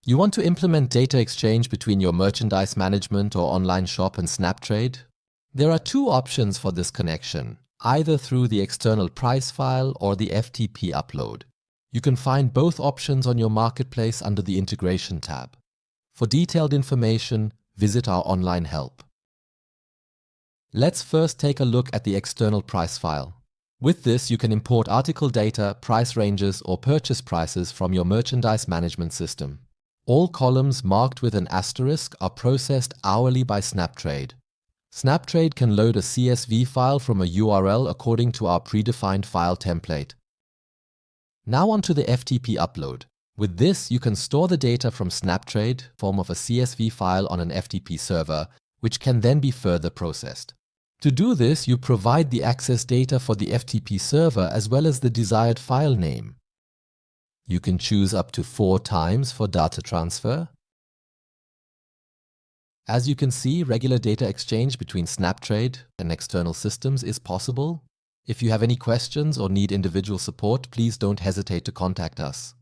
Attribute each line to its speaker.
Speaker 1: You want to implement data exchange between your merchandise management or online shop and SnapTrade? There are two options for this connection, either through the external price file or the FTP upload. You can find both options on your marketplace under the Integration tab. For detailed information, visit our online help. Let's first take a look at the external price file. With this, you can import article data, price ranges, or purchase prices from your merchandise management system. All columns marked with an asterisk are processed hourly by SnapTrade. SnapTrade can load a CSV file from a URL according to our predefined file template. Now onto the FTP upload. With this, you can store the data from SnapTrade in the form of a CSV file on an FTP server, which can then be further processed. To do this, you provide the access data for the FTP server as well as the desired file name. You can choose up to 4 times for data transfer. As you can see, regular data exchange between SnapTrade and external systems is possible. If you have any questions or need individual support, please don't hesitate to contact us.